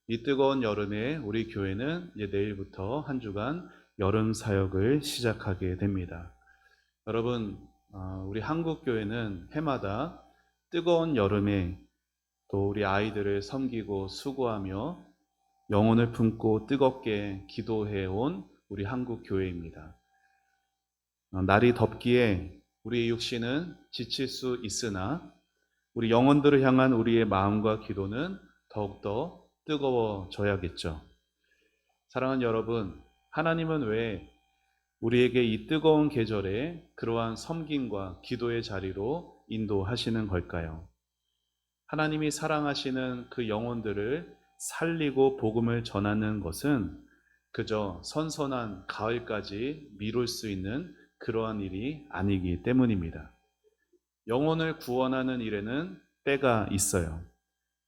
이 뜨거운 여름에 우리 교회는 이제 내일부터 한 주간 여름 사역을 시작하게 됩니다. 여러분, 우리 한국 교회는 해마다 뜨거운 여름에 또 우리 아이들을 섬기고 수고하며 영혼을 품고 뜨겁게 기도해 온 우리 한국 교회입니다. 날이 덥기에 우리 육신은 지칠 수 있으나 우리 영혼들을 향한 우리의 마음과 기도는 더욱더 뜨거워져야겠죠. 사랑하는 여러분, 하나님은 왜 우리에게 이 뜨거운 계절에 그러한 섬김과 기도의 자리로 인도하시는 걸까요? 하나님이 사랑하시는 그 영혼들을 살리고 복음을 전하는 것은 그저 선선한 가을까지 미룰 수 있는 그러한 일이 아니기 때문입니다. 영혼을 구원하는 일에는 때가 있어요.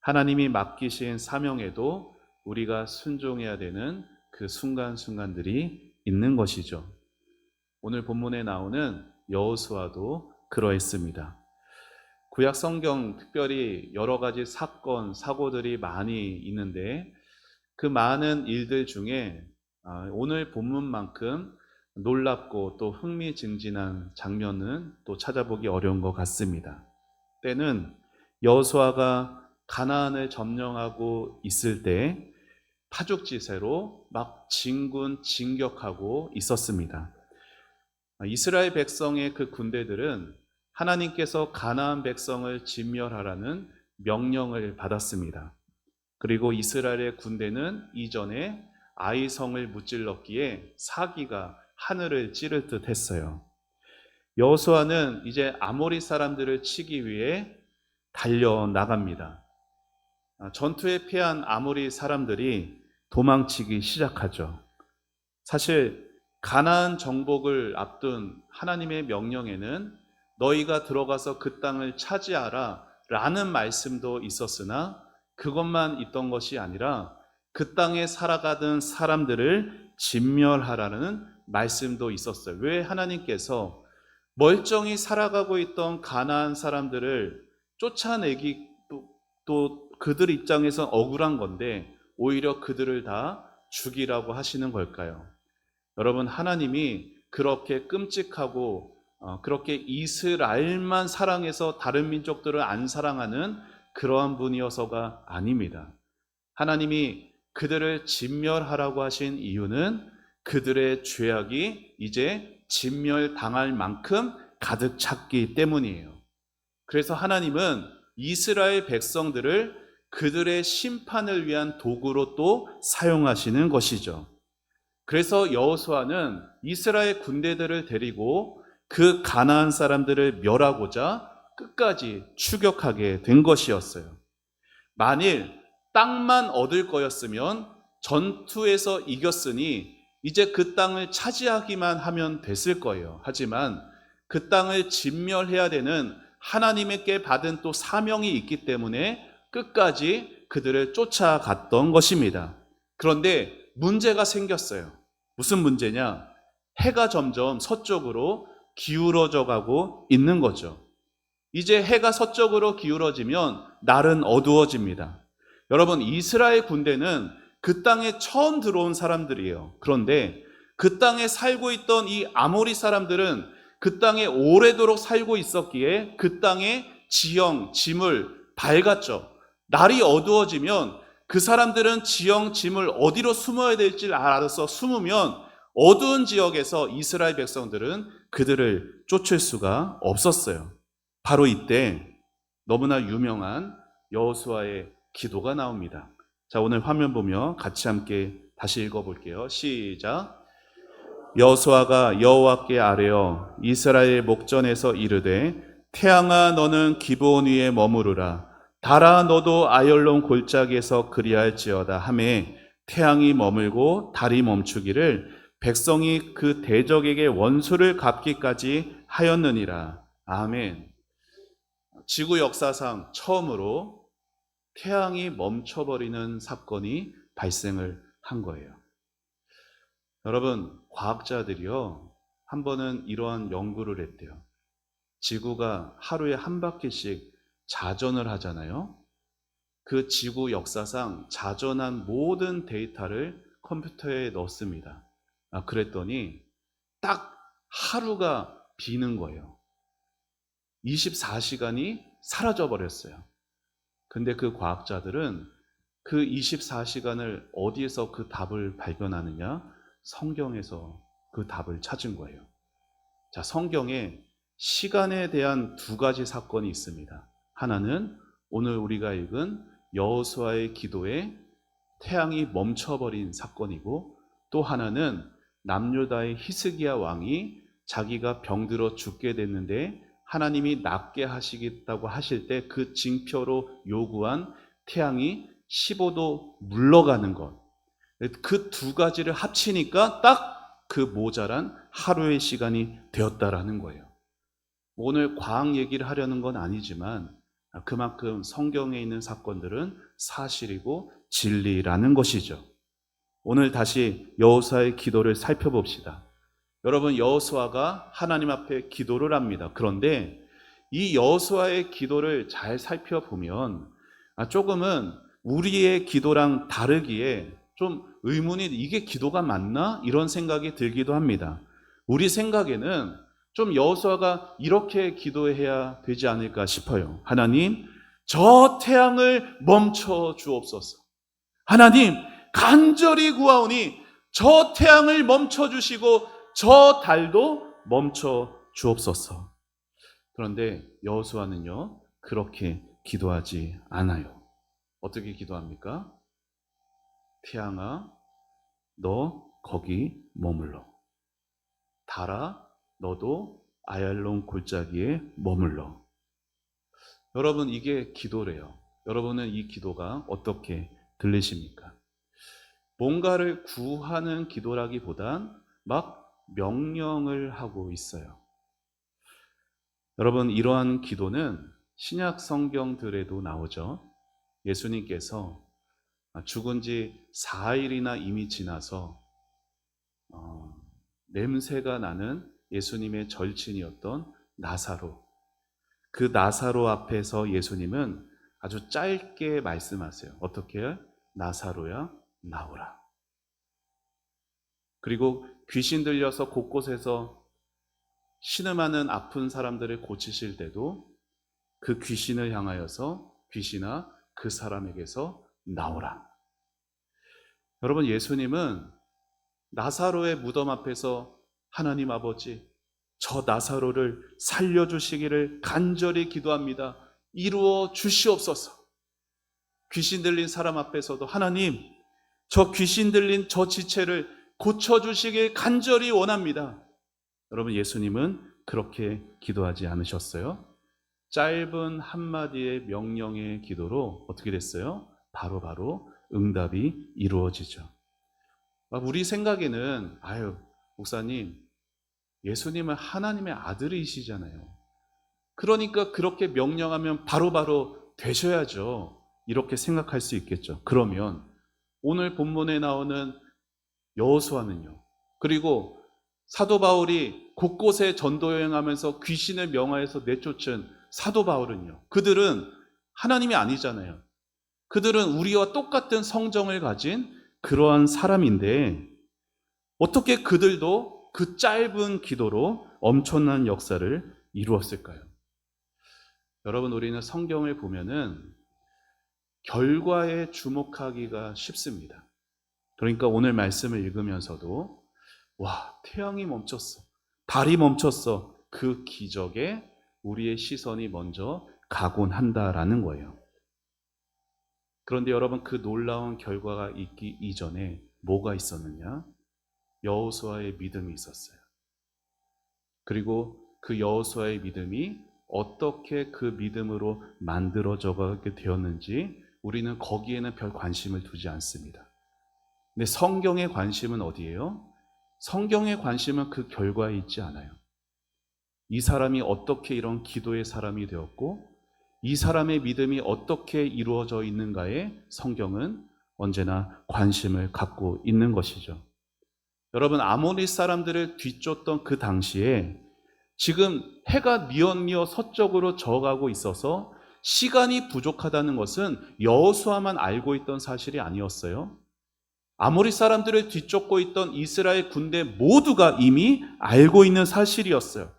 하나님이 맡기신 사명에도 우리가 순종해야 되는 그 순간순간들이 있는 것이죠. 오늘 본문에 나오는 여호수아도 그러했습니다. 구약 성경 특별히 여러 가지 사건, 사고들이 많이 있는데 그 많은 일들 중에 오늘 본문만큼 놀랍고 또 흥미진진한 장면은 또 찾아보기 어려운 것 같습니다. 때는 여호수아가 가나안을 점령하고 있을 때 파죽지세로 막 진군 진격하고 있었습니다. 이스라엘 백성의 그 군대들은 하나님께서 가나안 백성을 진멸하라는 명령을 받았습니다. 그리고 이스라엘의 군대는 이전에 아이성을 무찔렀기에 사기가 하늘을 찌를 듯 했어요. 여호수아는 이제 아모리 사람들을 치기 위해 달려나갑니다. 전투에 패한 아모리 사람들이 도망치기 시작하죠. 사실 가나안 정복을 앞둔 하나님의 명령에는 너희가 들어가서 그 땅을 차지하라 라는 말씀도 있었으나 그것만 있던 것이 아니라 그 땅에 살아가던 사람들을 진멸하라는 말씀도 있었어요. 왜 하나님께서 멀쩡히 살아가고 있던 가나안 사람들을 쫓아내기 또 그들 입장에서 억울한 건데 오히려 그들을 다 죽이라고 하시는 걸까요? 여러분, 하나님이 그렇게 끔찍하고 그렇게 이스라엘만 사랑해서 다른 민족들을 안 사랑하는 그러한 분이어서가 아닙니다. 하나님이 그들을 진멸하라고 하신 이유는 그들의 죄악이 이제 진멸당할 만큼 가득 찼기 때문이에요. 그래서 하나님은 이스라엘 백성들을 그들의 심판을 위한 도구로 또 사용하시는 것이죠. 그래서 여호수아는 이스라엘 군대들을 데리고 그 가나안 사람들을 멸하고자 끝까지 추격하게 된 것이었어요. 만일 땅만 얻을 거였으면 전투에서 이겼으니 이제 그 땅을 차지하기만 하면 됐을 거예요. 하지만 그 땅을 진멸해야 되는 하나님께 받은 또 사명이 있기 때문에 끝까지 그들을 쫓아갔던 것입니다. 그런데 문제가 생겼어요. 무슨 문제냐? 해가 점점 서쪽으로 기울어져 가고 있는 거죠. 이제 해가 서쪽으로 기울어지면 날은 어두워집니다. 여러분, 이스라엘 군대는 그 땅에 처음 들어온 사람들이에요. 그런데 그 땅에 살고 있던 이 아모리 사람들은 그 땅에 오래도록 살고 있었기에 그 땅의 지형, 짐을 밝았죠. 날이 어두워지면 그 사람들은 지형, 짐을 어디로 숨어야 될지 알아서 숨으면 어두운 지역에서 이스라엘 백성들은 그들을 쫓을 수가 없었어요. 바로 이때 너무나 유명한 여호수아의 기도가 나옵니다. 자, 오늘 화면 보며 같이 함께 다시 읽어볼게요. 시작. 여호수아가 여호와께 아뢰어 이스라엘 목전에서 이르되 태양아 너는 기브온 위에 머무르라 달아 너도 아열론 골짜기에서 그리할지어다 하매 태양이 머물고 달이 멈추기를 백성이 그 대적에게 원수를 갚기까지 하였느니라. 아멘. 지구 역사상 처음으로 태양이 멈춰버리는 사건이 발생을 한 거예요. 여러분, 과학자들이요, 한 번은 이러한 연구를 했대요. 지구가 하루에 한 바퀴씩 자전을 하잖아요. 그 지구 역사상 자전한 모든 데이터를 컴퓨터에 넣습니다. 그랬더니 딱 하루가 비는 거예요. 24시간이 사라져 버렸어요. 근데 그 과학자들은 그 24시간을 어디에서 그 답을 발견하느냐? 성경에서 그 답을 찾은 거예요. 자, 성경에 시간에 대한 두 가지 사건이 있습니다. 하나는 오늘 우리가 읽은 여호수아의 기도에 태양이 멈춰버린 사건이고, 또 하나는 남유다의 히스기야 왕이 자기가 병들어 죽게 됐는데 하나님이 낫게 하시겠다고 하실 때 그 징표로 요구한 태양이 15도 물러가는 것. 그 두 가지를 합치니까 딱 그 모자란 하루의 시간이 되었다라는 거예요. 오늘 과학 얘기를 하려는 건 아니지만 그만큼 성경에 있는 사건들은 사실이고 진리라는 것이죠. 오늘 다시 여호수아의 기도를 살펴봅시다. 여러분, 여호수아가 하나님 앞에 기도를 합니다. 그런데 이 여호수아의 기도를 잘 살펴보면 조금은 우리의 기도랑 다르기에 좀 의문이, 이게 기도가 맞나? 이런 생각이 들기도 합니다. 우리 생각에는 좀 여호수아가 이렇게 기도해야 되지 않을까 싶어요. 하나님, 저 태양을 멈춰 주옵소서. 하나님, 간절히 구하오니 저 태양을 멈춰 주시고 저 달도 멈춰 주옵소서. 그런데 여호수아는요, 그렇게 기도하지 않아요. 어떻게 기도합니까? 태양아, 너 거기 머물러. 달아, 너도 아얄론 골짜기에 머물러. 여러분, 이게 기도래요. 여러분은 이 기도가 어떻게 들리십니까? 뭔가를 구하는 기도라기보단 막 명령을 하고 있어요. 여러분, 이러한 기도는 신약 성경들에도 나오죠. 예수님께서 죽은 지 4일이나 이미 지나서 냄새가 나는 예수님의 절친이었던 나사로, 그 나사로 앞에서 예수님은 아주 짧게 말씀하세요. 어떻게 해요? 나사로야, 나오라. 그리고 귀신 들려서 곳곳에서 신음하는 아픈 사람들을 고치실 때도 그 귀신을 향하여서 귀신아, 그 사람에게서 나오라. 여러분, 예수님은 나사로의 무덤 앞에서 하나님 아버지, 저 나사로를 살려주시기를 간절히 기도합니다. 이루어 주시옵소서. 귀신 들린 사람 앞에서도 하나님, 저 귀신 들린 저 지체를 고쳐주시길 간절히 원합니다. 여러분, 예수님은 그렇게 기도하지 않으셨어요. 짧은 한마디의 명령의 기도로 어떻게 됐어요? 바로바로 응답이 이루어지죠. 우리 생각에는 목사님, 예수님은 하나님의 아들이시잖아요. 그러니까 그렇게 명령하면 바로바로 되셔야죠. 이렇게 생각할 수 있겠죠. 그러면 오늘 본문에 나오는 여호수아는요, 그리고 사도 바울이 곳곳에 전도 여행하면서 귀신을 명하여서 내쫓은 사도 바울은요, 그들은 하나님이 아니잖아요. 그들은 우리와 똑같은 성정을 가진 그러한 사람인데 어떻게 그들도 그 짧은 기도로 엄청난 역사를 이루었을까요? 여러분, 우리는 성경을 보면은 결과에 주목하기가 쉽습니다. 그러니까 오늘 말씀을 읽으면서도 태양이 멈췄어, 달이 멈췄어, 그 기적에 우리의 시선이 먼저 가곤 한다라는 거예요. 그런데 여러분, 그 놀라운 결과가 있기 이전에 뭐가 있었느냐? 여호수아의 믿음이 있었어요. 그리고 그 여호수아의 믿음이 어떻게 그 믿음으로 만들어져가게 되었는지 우리는 거기에는 별 관심을 두지 않습니다. 근데 성경의 관심은 어디예요? 성경의 관심은 그 결과에 있지 않아요. 이 사람이 어떻게 이런 기도의 사람이 되었고 이 사람의 믿음이 어떻게 이루어져 있는가에 성경은 언제나 관심을 갖고 있는 것이죠. 여러분, 아모리 사람들을 뒤쫓던 그 당시에 지금 해가 뉘엿뉘엿 서쪽으로 져가고 있어서 시간이 부족하다는 것은 여호수아만 알고 있던 사실이 아니었어요. 아모리 사람들을 뒤쫓고 있던 이스라엘 군대 모두가 이미 알고 있는 사실이었어요.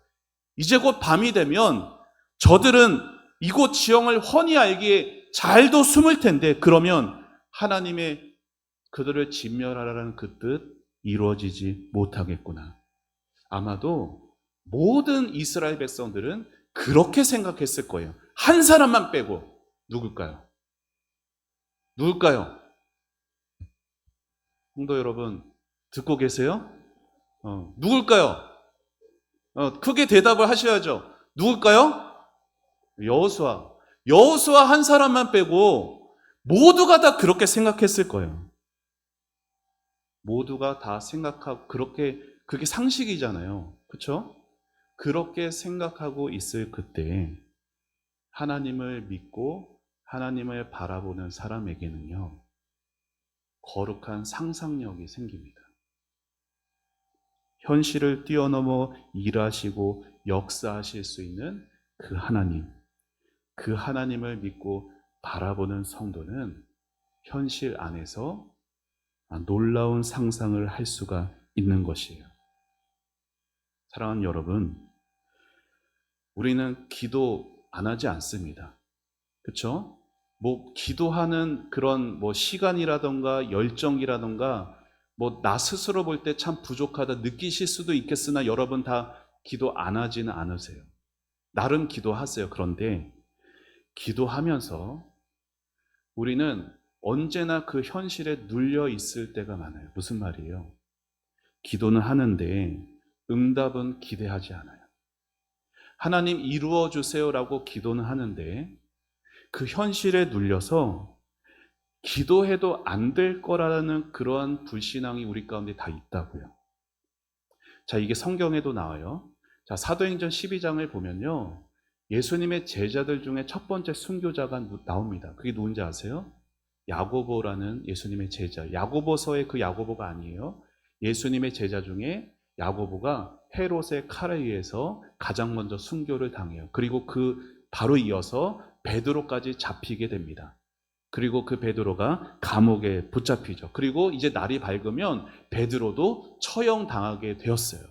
이제 곧 밤이 되면 저들은 이곳 지형을 훤히 알기에 잘도 숨을 텐데, 그러면 하나님의 그들을 진멸하라는 그 뜻 이루어지지 못하겠구나. 아마도 모든 이스라엘 백성들은 그렇게 생각했을 거예요. 한 사람만 빼고. 누굴까요? 누굴까요? 성도 여러분, 듣고 계세요? 누굴까요? 크게 대답을 하셔야죠. 누굴까요? 여호수아. 여호수아 한 사람만 빼고 모두가 다 그렇게 생각했을 거예요. 모두가 다 생각하고, 그게 상식이잖아요. 그렇죠? 그렇게 생각하고 있을 그때 하나님을 믿고 하나님을 바라보는 사람에게는요, 거룩한 상상력이 생깁니다. 현실을 뛰어넘어 일하시고 역사하실 수 있는 그 하나님, 그 하나님을 믿고 바라보는 성도는 현실 안에서 놀라운 상상을 할 수가 있는 것이에요. 사랑하는 여러분, 우리는 기도 안 하지 않습니다. 그렇죠? 기도하는 그런 시간이라던가 열정이라던가 나 스스로 볼 때 참 부족하다 느끼실 수도 있겠으나, 여러분 다 기도 안 하지는 않으세요. 나름 기도하세요. 그런데 기도하면서 우리는 언제나 그 현실에 눌려 있을 때가 많아요. 무슨 말이에요? 기도는 하는데 응답은 기대하지 않아요. 하나님 이루어 주세요라고 기도는 하는데 그 현실에 눌려서 기도해도 안 될 거라는 그러한 불신앙이 우리 가운데 다 있다고요. 자, 이게 성경에도 나와요. 자, 사도행전 12장을 보면요, 예수님의 제자들 중에 첫 번째 순교자가 나옵니다. 그게 누군지 아세요? 야고보라는 예수님의 제자. 야고보서의 그 야고보가 아니에요. 예수님의 제자 중에 야고보가 헤롯의 칼에 의해서 가장 먼저 순교를 당해요. 그리고 바로 이어서 베드로까지 잡히게 됩니다. 그리고 그 베드로가 감옥에 붙잡히죠. 그리고 이제 날이 밝으면 베드로도 처형당하게 되었어요.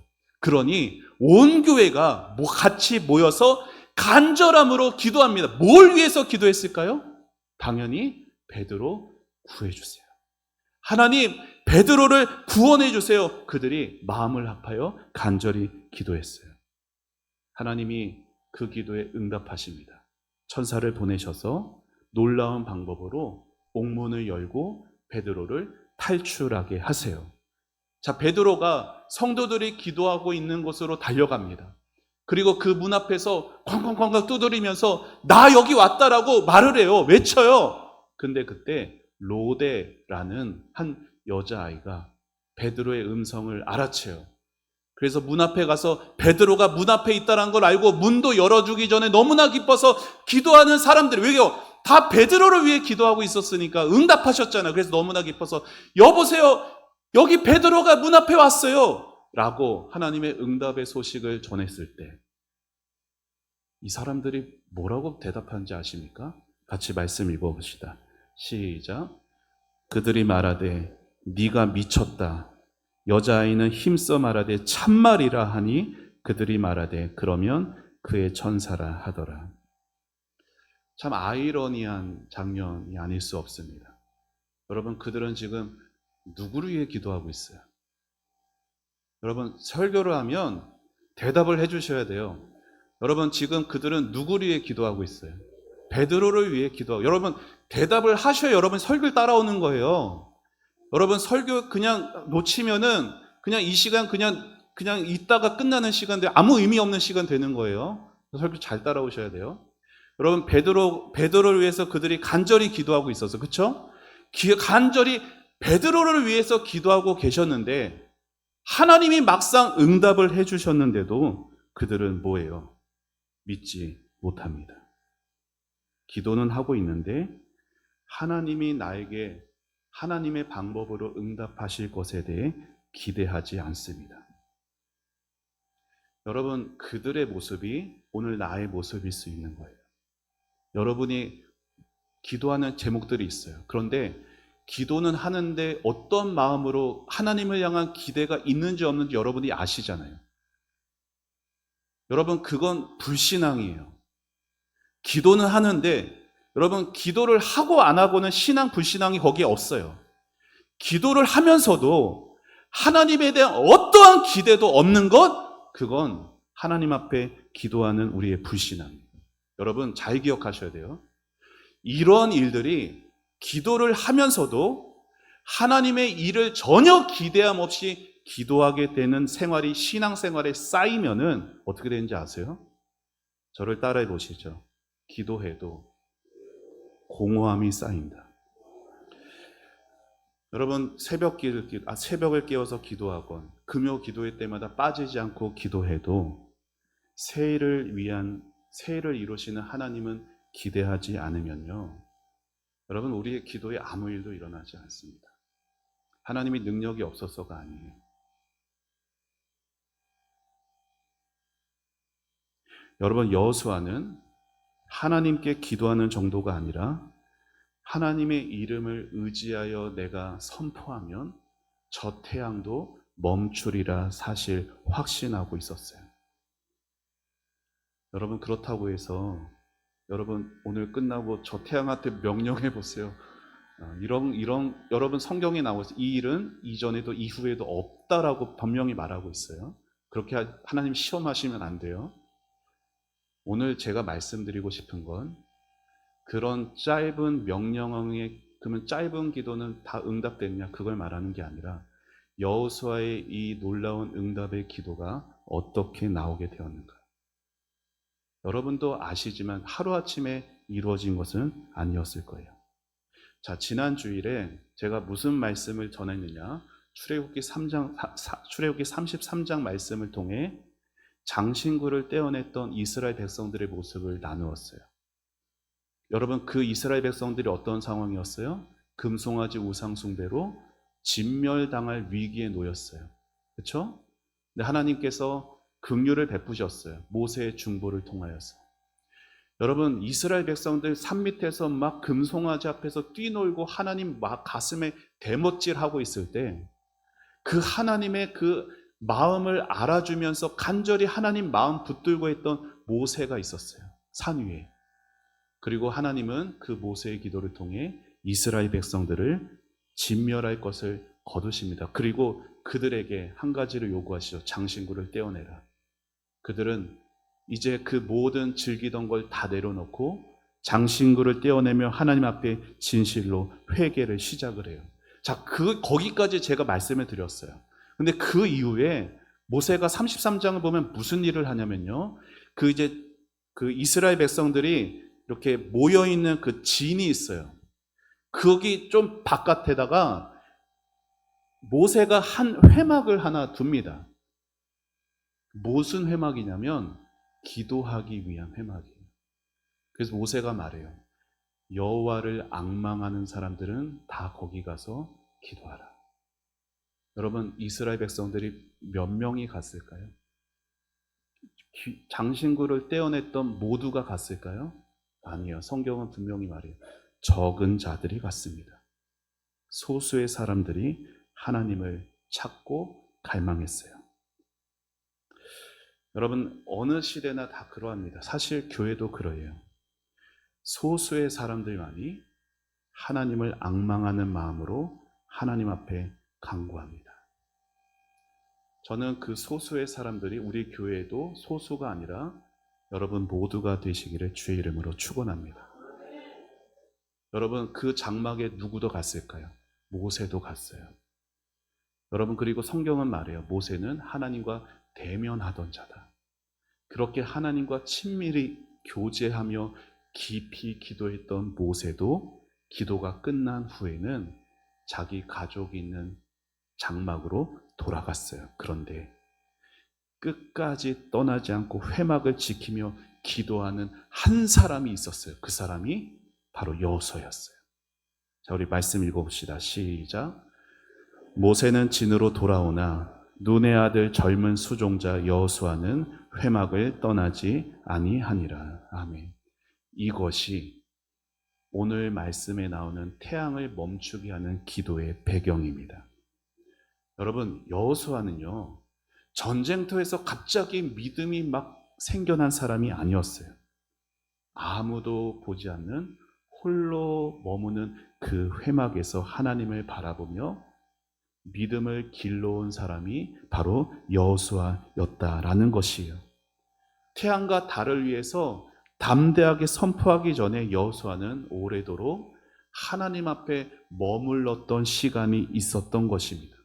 그러니 온 교회가 같이 모여서 간절함으로 기도합니다. 뭘 위해서 기도했을까요? 당연히 베드로 구해주세요. 하나님, 베드로를 구원해 주세요. 그들이 마음을 합하여 간절히 기도했어요. 하나님이 그 기도에 응답하십니다. 천사를 보내셔서 놀라운 방법으로 옥문을 열고 베드로를 탈출하게 하세요. 자, 베드로가 성도들이 기도하고 있는 곳으로 달려갑니다. 그리고 그 문 앞에서 쾅쾅쾅쾅 두드리면서 나 여기 왔다라고 말을 해요. 외쳐요. 근데 그때 로데라는 한 여자아이가 베드로의 음성을 알아채요. 그래서 문 앞에 가서 베드로가 문 앞에 있다는 걸 알고 문도 열어주기 전에 너무나 기뻐서 기도하는 사람들이, 왜요? 다 베드로를 위해 기도하고 있었으니까 응답하셨잖아요. 그래서 너무나 기뻐서 여보세요, 여기 베드로가 문 앞에 왔어요 라고 하나님의 응답의 소식을 전했을 때 이 사람들이 뭐라고 대답한지 아십니까? 같이 말씀 읽어봅시다. 시작. 그들이 말하되 네가 미쳤다. 여자아이는 힘써 말하되 참말이라 하니 그들이 말하되 그러면 그의 천사라 하더라. 참 아이러니한 장면이 아닐 수 없습니다. 여러분, 그들은 지금 누구를 위해 기도하고 있어요? 여러분, 설교를 하면 대답을 해주셔야 돼요. 여러분, 지금 그들은 누구를 위해 기도하고 있어요? 베드로를 위해 기도하고. 여러분, 대답을 하셔야 여러분 설교를 따라오는 거예요. 여러분, 설교 그냥 놓치면은 그냥 이 시간 그냥 있다가 끝나는 시간 돼, 아무 의미 없는 시간 되는 거예요. 설교 잘 따라오셔야 돼요. 여러분, 베드로를 위해서 그들이 간절히 기도하고 있어서, 그렇죠? 간절히 베드로를 위해서 기도하고 계셨는데 하나님이 막상 응답을 해주셨는데도 그들은 뭐예요? 믿지 못합니다. 기도는 하고 있는데 하나님이 나에게 하나님의 방법으로 응답하실 것에 대해 기대하지 않습니다. 여러분, 그들의 모습이 오늘 나의 모습일 수 있는 거예요. 여러분이 기도하는 제목들이 있어요. 그런데 기도는 하는데 어떤 마음으로 하나님을 향한 기대가 있는지 없는지 여러분이 아시잖아요. 여러분, 그건 불신앙이에요. 기도는 하는데 여러분, 기도를 하고 안 하고는 신앙, 불신앙이 거기에 없어요. 기도를 하면서도 하나님에 대한 어떠한 기대도 없는 것, 그건 하나님 앞에 기도하는 우리의 불신앙이에요. 여러분, 잘 기억하셔야 돼요. 이런 일들이 기도를 하면서도 하나님의 일을 전혀 기대함 없이 기도하게 되는 생활이 신앙생활에 쌓이면은 어떻게 되는지 아세요? 저를 따라해 보시죠. 기도해도 공허함이 쌓인다. 여러분, 새벽을 깨워서 기도하건 금요 기도회 때마다 빠지지 않고 기도해도 새해를 이루시는 하나님은 기대하지 않으면요, 여러분, 우리의 기도에 아무 일도 일어나지 않습니다. 하나님이 능력이 없어서가 아니에요. 여러분, 여호수아는 하나님께 기도하는 정도가 아니라 하나님의 이름을 의지하여 내가 선포하면 저 태양도 멈추리라 사실 확신하고 있었어요. 여러분, 그렇다고 해서 여러분 오늘 끝나고 저 태양한테 명령해 보세요. 여러분, 성경에 나오고 있어요. 이 일은 이전에도 이후에도 없다라고 분명히 말하고 있어요. 그렇게 하나님 시험하시면 안 돼요. 오늘 제가 말씀드리고 싶은 건 그런 짧은 명령에, 그러면 짧은 기도는 다 응답됐냐, 그걸 말하는 게 아니라 여호수아의 이 놀라운 응답의 기도가 어떻게 나오게 되었는가. 여러분도 아시지만 하루아침에 이루어진 것은 아니었을 거예요. 자, 지난 주일에 제가 무슨 말씀을 전했느냐, 출애굽기 33장 말씀을 통해 장신구를 떼어냈던 이스라엘 백성들의 모습을 나누었어요. 여러분, 그 이스라엘 백성들이 어떤 상황이었어요? 금송아지 우상 숭배로 진멸당할 위기에 놓였어요. 그렇죠? 근데 하나님께서 긍휼을 베푸셨어요. 모세의 중보를 통하여서. 여러분, 이스라엘 백성들 산 밑에서 막 금송아지 앞에서 뛰놀고 하나님 막 가슴에 대못질하고 있을 때 그 하나님의 그 마음을 알아주면서 간절히 하나님 마음 붙들고 했던 모세가 있었어요. 산 위에. 그리고 하나님은 그 모세의 기도를 통해 이스라엘 백성들을 진멸할 것을 거두십니다. 그리고 그들에게 한 가지를 요구하시죠. 장신구를 떼어내라. 그들은 이제 그 모든 즐기던 걸 다 내려놓고 장신구를 떼어내며 하나님 앞에 진실로 회개를 시작을 해요. 자, 거기까지 제가 말씀을 드렸어요. 근데 그 이후에 모세가 33장을 보면 무슨 일을 하냐면요. 그 이스라엘 백성들이 이렇게 모여있는 그 진이 있어요. 거기 좀 바깥에다가 모세가 한 회막을 하나 둡니다. 무슨 회막이냐면 기도하기 위한 회막이에요. 그래서 모세가 말해요. 여호와를 앙망하는 사람들은 다 거기 가서 기도하라. 여러분, 이스라엘 백성들이 몇 명이 갔을까요? 장신구를 떼어냈던 모두가 갔을까요? 아니요. 성경은 분명히 말해요. 적은 자들이 갔습니다. 소수의 사람들이 하나님을 찾고 갈망했어요. 여러분, 어느 시대나 다 그러합니다. 사실 교회도 그러해요. 소수의 사람들만이 하나님을 앙망하는 마음으로 하나님 앞에 간구합니다. 저는 그 소수의 사람들이 우리 교회에도 소수가 아니라 여러분 모두가 되시기를 주의 이름으로 축원합니다. 여러분, 그 장막에 누구도 갔을까요? 모세도 갔어요. 여러분, 그리고 성경은 말해요. 모세는 하나님과 대면하던 자다. 그렇게 하나님과 친밀히 교제하며 깊이 기도했던 모세도 기도가 끝난 후에는 자기 가족이 있는 장막으로 돌아갔어요. 그런데 끝까지 떠나지 않고 회막을 지키며 기도하는 한 사람이 있었어요. 그 사람이 바로 여호수아였어요. 자, 우리 말씀 읽어봅시다. 시작. 모세는 진으로 돌아오나 눈의 아들 젊은 수종자 여호수아는 회막을 떠나지 아니하니라. 아멘. 이것이 오늘 말씀에 나오는 태양을 멈추게 하는 기도의 배경입니다. 여러분, 여호수아는요, 전쟁터에서 갑자기 믿음이 막 생겨난 사람이 아니었어요. 아무도 보지 않는 홀로 머무는 그 회막에서 하나님을 바라보며 믿음을 길러온 사람이 바로 여호수아였다라는 것이에요. 태양과 달을 위해서 담대하게 선포하기 전에 여호수아는 오래도록 하나님 앞에 머물렀던 시간이 있었던 것입니다.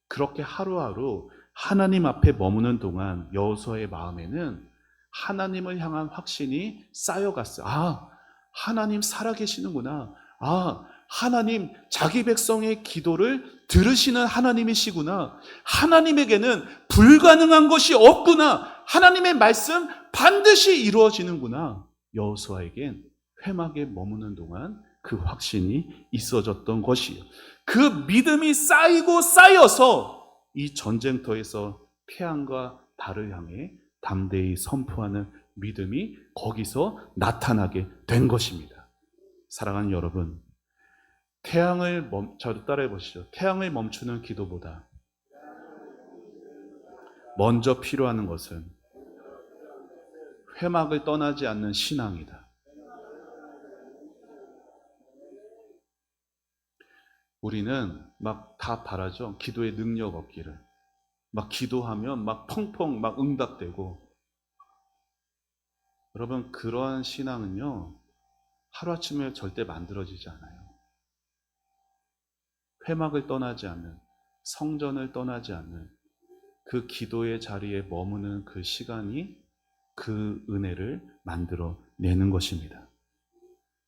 그렇게 하루하루 하나님 앞에 머무는 동안 여호수아의 마음에는 하나님을 향한 확신이 쌓여갔어요. 아, 하나님 살아계시는구나. 아, 하나님 자기 백성의 기도를 들으시는 하나님이시구나. 하나님에게는 불가능한 것이 없구나. 하나님의 말씀 반드시 이루어지는구나. 여호수아에겐 회막에 머무는 동안 그 확신이 있어졌던 것이에요. 그 믿음이 쌓이고 쌓여서 이 전쟁터에서 태양과 달을 향해 담대히 선포하는 믿음이 거기서 나타나게 된 것입니다. 사랑하는 여러분, 저도 따라해 보시죠. 태양을 멈추는 기도보다 먼저 필요한 것은 회막을 떠나지 않는 신앙이다. 우리는 막 다 바라죠. 기도의 능력 얻기를. 막 기도하면 막 펑펑 막 응답되고. 여러분, 그러한 신앙은요, 하루아침에 절대 만들어지지 않아요. 회막을 떠나지 않는, 성전을 떠나지 않는 그 기도의 자리에 머무는 그 시간이 그 은혜를 만들어내는 것입니다.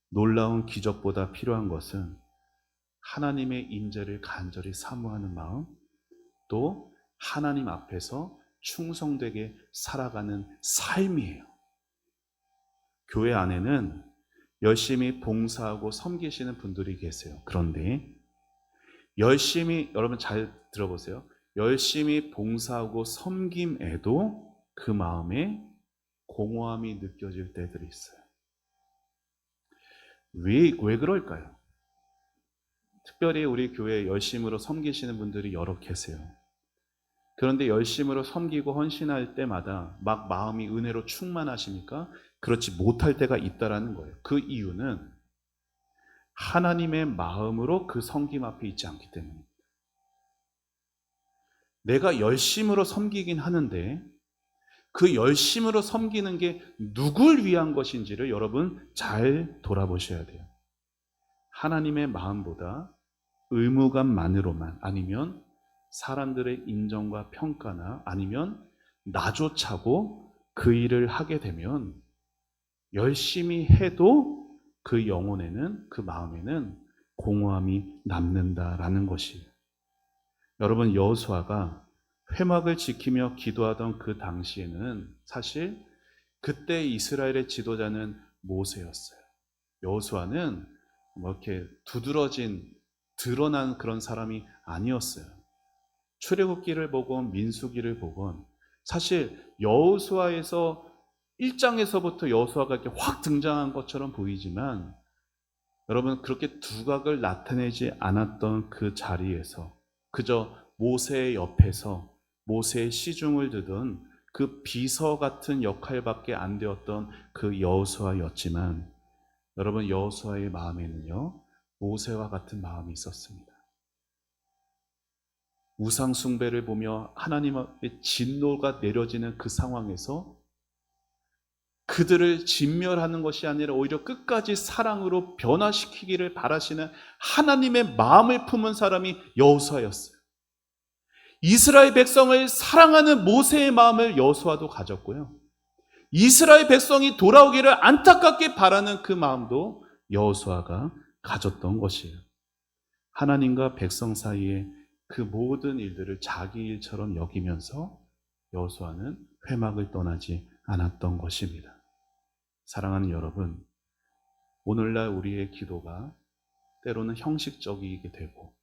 놀라운 기적보다 필요한 것은 하나님의 임재를 간절히 사모하는 마음, 또 하나님 앞에서 충성되게 살아가는 삶이에요. 교회 안에는 열심히 봉사하고 섬기시는 분들이 계세요. 그런데 여러분 잘 들어보세요. 열심히 봉사하고 섬김에도 그 마음에 공허함이 느껴질 때들이 있어요. 왜 그럴까요? 특별히 우리 교회에 열심으로 섬기시는 분들이 여러 계세요. 그런데 열심으로 섬기고 헌신할 때마다 막 마음이 은혜로 충만하십니까? 그렇지 못할 때가 있다라는 거예요. 그 이유는 하나님의 마음으로 그 섬김 앞에 있지 않기 때문입니다. 내가 열심으로 섬기긴 하는데 그 열심으로 섬기는 게 누굴 위한 것인지를 여러분 잘 돌아보셔야 돼요. 하나님의 마음보다 의무감만으로만, 아니면 사람들의 인정과 평가나 아니면 나조차고 그 일을 하게 되면 열심히 해도 그 영혼에는, 그 마음에는 공허함이 남는다라는 것이에요. 여러분, 여호수아가 회막을 지키며 기도하던 그 당시에는 사실 그때 이스라엘의 지도자는 모세였어요. 여호수아는 뭐 이렇게 두드러진, 드러난 그런 사람이 아니었어요. 출애굽기를 보건 민수기를 보건 사실 여호수아에서 1장에서부터 여호수아가 이렇게 확 등장한 것처럼 보이지만 여러분, 그렇게 두각을 나타내지 않았던 그 자리에서 그저 모세의 옆에서 모세의 시중을 듣던 그 비서 같은 역할밖에 안 되었던 그 여호수아였지만, 여러분, 여호수아의 마음에는요 모세와 같은 마음이 있었습니다. 우상 숭배를 보며 하나님의 진노가 내려지는 그 상황에서 그들을 진멸하는 것이 아니라 오히려 끝까지 사랑으로 변화시키기를 바라시는 하나님의 마음을 품은 사람이 여호수아였어요. 이스라엘 백성을 사랑하는 모세의 마음을 여호수아도 가졌고요. 이스라엘 백성이 돌아오기를 안타깝게 바라는 그 마음도 여호수아가 가졌던 것이에요. 하나님과 백성 사이에 그 모든 일들을 자기 일처럼 여기면서 여호수아는 회막을 떠나지 않았던 것입니다. 사랑하는 여러분, 오늘날 우리의 기도가 때로는 형식적이게 되고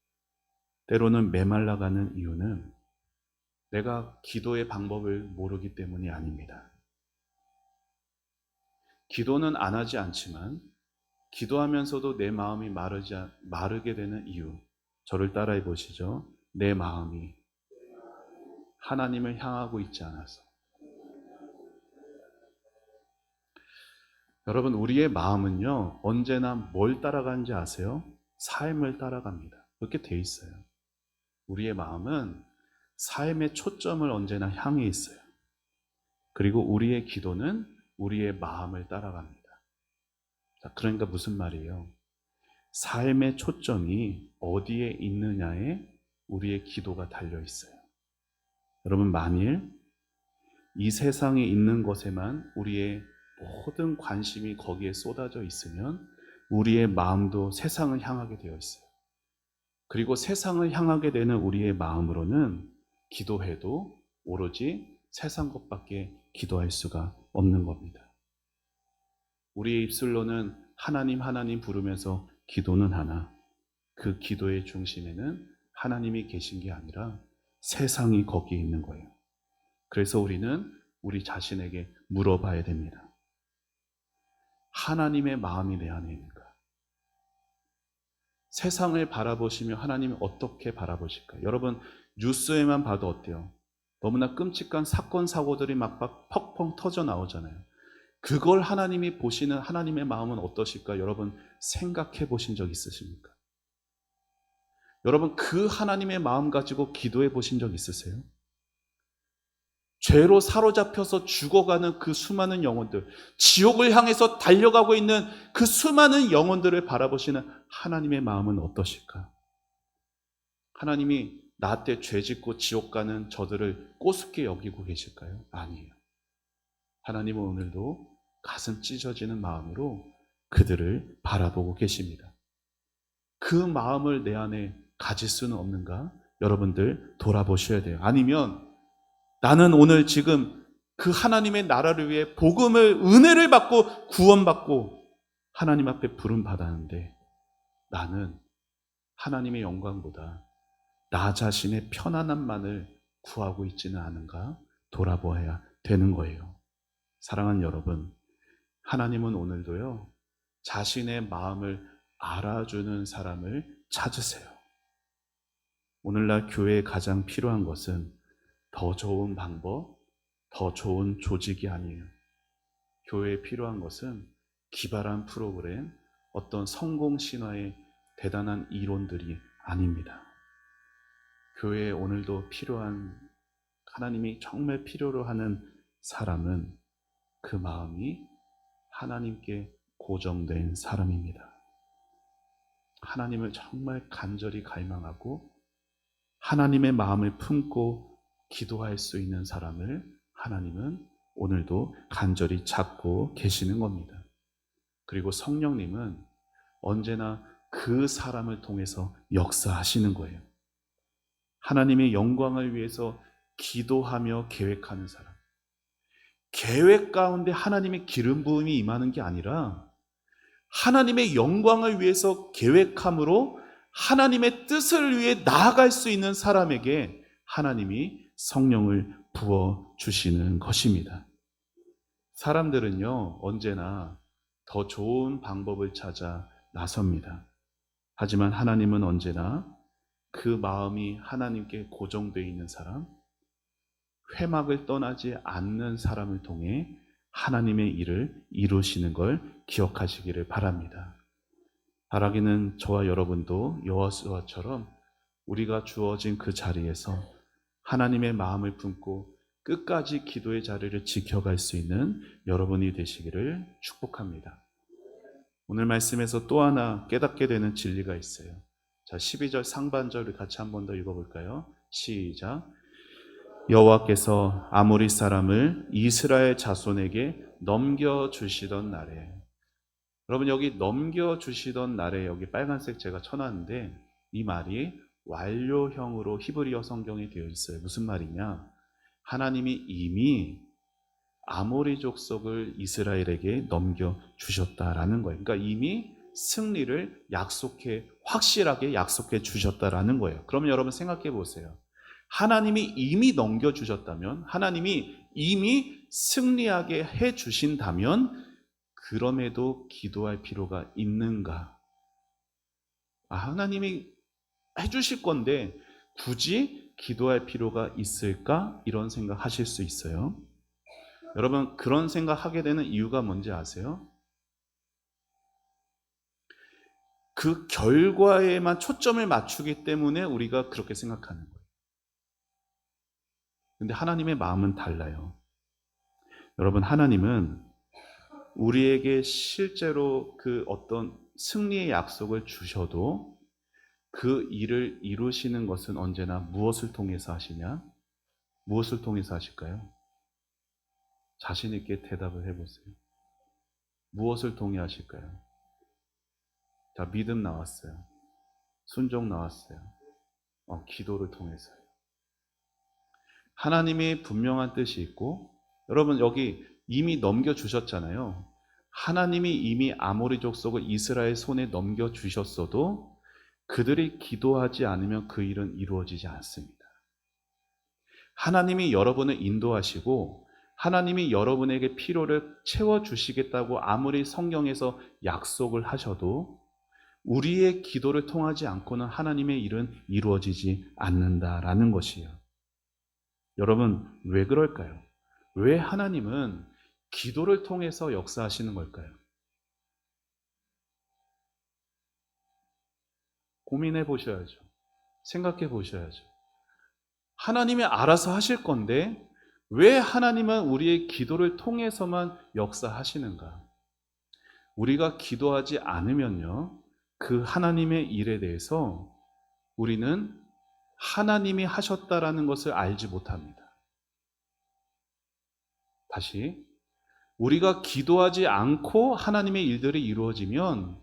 때로는 메말라가는 이유는 내가 기도의 방법을 모르기 때문이 아닙니다. 기도는 안 하지 않지만 기도하면서도 내 마음이 마르게 되는 이유, 저를 따라해 보시죠. 내 마음이 하나님을 향하고 있지 않아서. 여러분, 우리의 마음은요, 언제나 뭘 따라가는지 아세요? 삶을 따라갑니다. 그렇게 돼 있어요. 우리의 마음은 삶의 초점을 언제나 향해 있어요. 그리고 우리의 기도는 우리의 마음을 따라갑니다. 자, 그러니까 무슨 말이에요? 삶의 초점이 어디에 있느냐에 우리의 기도가 달려 있어요. 여러분, 만일 이 세상에 있는 것에만 우리의 모든 관심이 거기에 쏟아져 있으면 우리의 마음도 세상을 향하게 되어 있어요. 그리고 세상을 향하게 되는 우리의 마음으로는 기도해도 오로지 세상 것밖에 기도할 수가 없는 겁니다. 우리의 입술로는 하나님 하나님 부르면서 기도는 하나, 그 기도의 중심에는 하나님이 계신 게 아니라 세상이 거기에 있는 거예요. 그래서 우리는 우리 자신에게 물어봐야 됩니다. 하나님의 마음이 내 안에 있는가? 세상을 바라보시며 하나님을 어떻게 바라보실까요? 여러분, 뉴스에만 봐도 어때요? 너무나 끔찍한 사건, 사고들이 막 펑펑 터져 나오잖아요. 그걸 하나님이 보시는 하나님의 마음은 어떠실까? 여러분, 생각해 보신 적 있으십니까? 여러분, 그 하나님의 마음 가지고 기도해 보신 적 있으세요? 죄로 사로잡혀서 죽어가는 그 수많은 영혼들, 지옥을 향해서 달려가고 있는 그 수많은 영혼들을 바라보시는 하나님의 마음은 어떠실까? 하나님이 나한테 죄 짓고 지옥 가는 저들을 꼬숩게 여기고 계실까요? 아니에요. 하나님은 오늘도 가슴 찢어지는 마음으로 그들을 바라보고 계십니다. 그 마음을 내 안에 가질 수는 없는가? 여러분들 돌아보셔야 돼요. 아니면 나는 오늘 지금 그 하나님의 나라를 위해 복음을, 은혜를 받고 구원받고 하나님 앞에 부름 받았는데 나는 하나님의 영광보다 나 자신의 편안함만을 구하고 있지는 않은가? 돌아보아야 되는 거예요. 사랑하는 여러분, 하나님은 오늘도요, 자신의 마음을 알아주는 사람을 찾으세요. 오늘날 교회에 가장 필요한 것은 더 좋은 방법, 더 좋은 조직이 아니에요. 교회에 필요한 것은 기발한 프로그램, 어떤 성공 신화의 대단한 이론들이 아닙니다. 교회에 오늘도 필요한, 하나님이 정말 필요로 하는 사람은 그 마음이 하나님께 고정된 사람입니다. 하나님을 정말 간절히 갈망하고 하나님의 마음을 품고 기도할 수 있는 사람을 하나님은 오늘도 간절히 찾고 계시는 겁니다. 그리고 성령님은 언제나 그 사람을 통해서 역사하시는 거예요. 하나님의 영광을 위해서 기도하며 계획하는 사람. 계획 가운데 하나님의 기름 부음이 임하는 게 아니라 하나님의 영광을 위해서 계획함으로 하나님의 뜻을 위해 나아갈 수 있는 사람에게 하나님이 성령을 부어주시는 것입니다. 사람들은요, 언제나 더 좋은 방법을 찾아 나섭니다. 하지만 하나님은 언제나 그 마음이 하나님께 고정되어 있는 사람, 회막을 떠나지 않는 사람을 통해 하나님의 일을 이루시는 걸 기억하시기를 바랍니다. 바라기는 저와 여러분도 여호수아처럼 우리가 주어진 그 자리에서 하나님의 마음을 품고 끝까지 기도의 자리를 지켜갈 수 있는 여러분이 되시기를 축복합니다. 오늘 말씀에서 또 하나 깨닫게 되는 진리가 있어요. 자, 12절 상반절을 같이 한 번 더 읽어볼까요? 시작. 여호와께서 아모리 사람을 이스라엘 자손에게 넘겨주시던 날에, 여러분 여기 넘겨주시던 날에 여기 빨간색 제가 쳐놨는데 이 말이 완료형으로 히브리어 성경에 되어 있어요. 무슨 말이냐? 하나님이 이미 아모리 족속을 이스라엘에게 넘겨주셨다라는 거예요. 그러니까 이미 승리를 확실하게 약속해 주셨다라는 거예요. 그러면 여러분 생각해 보세요. 하나님이 이미 넘겨주셨다면, 하나님이 이미 승리하게 해 주신다면 그럼에도 기도할 필요가 있는가? 하나님이 해주실 건데 굳이 기도할 필요가 있을까? 이런 생각 하실 수 있어요. 여러분, 그런 생각 하게 되는 이유가 뭔지 아세요? 그 결과에만 초점을 맞추기 때문에 우리가 그렇게 생각하는 거예요. 근데 하나님의 마음은 달라요. 여러분, 하나님은 우리에게 실제로 그 어떤 승리의 약속을 주셔도 그 일을 이루시는 것은 언제나 무엇을 통해서 하시냐? 무엇을 통해서 하실까요? 자신 있게 대답을 해보세요. 무엇을 통해 하실까요? 자, 믿음 나왔어요. 순종 나왔어요. 기도를 통해서요. 하나님이 분명한 뜻이 있고, 여러분 여기 이미 넘겨주셨잖아요. 하나님이 이미 아모리 족속을 이스라엘 손에 넘겨주셨어도 그들이 기도하지 않으면 그 일은 이루어지지 않습니다. 하나님이 여러분을 인도하시고 하나님이 여러분에게 필요를 채워주시겠다고 아무리 성경에서 약속을 하셔도 우리의 기도를 통하지 않고는 하나님의 일은 이루어지지 않는다라는 것이에요. 여러분, 왜 그럴까요? 왜 하나님은 기도를 통해서 역사하시는 걸까요? 고민해 보셔야죠. 생각해 보셔야죠. 하나님이 알아서 하실 건데 왜 하나님은 우리의 기도를 통해서만 역사하시는가? 우리가 기도하지 않으면요, 그 하나님의 일에 대해서 우리는 하나님이 하셨다라는 것을 알지 못합니다. 다시, 우리가 기도하지 않고 하나님의 일들이 이루어지면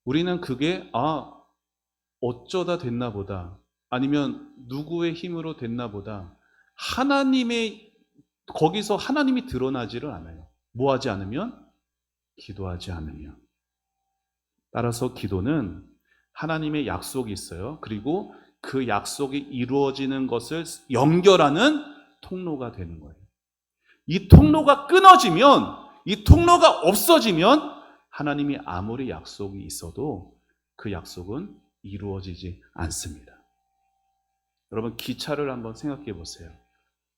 우리는 그게 어쩌다 됐나 보다, 아니면 누구의 힘으로 됐나 보다, 하나님의, 거기서 하나님이 드러나지를 않아요. 뭐 하지 않으면? 기도하지 않으면. 따라서 기도는 하나님의 약속이 있어요. 그리고 그 약속이 이루어지는 것을 연결하는 통로가 되는 거예요. 이 통로가 끊어지면, 이 통로가 없어지면 하나님이 아무리 약속이 있어도 그 약속은 이루어지지 않습니다. 여러분, 기차를 한번 생각해 보세요.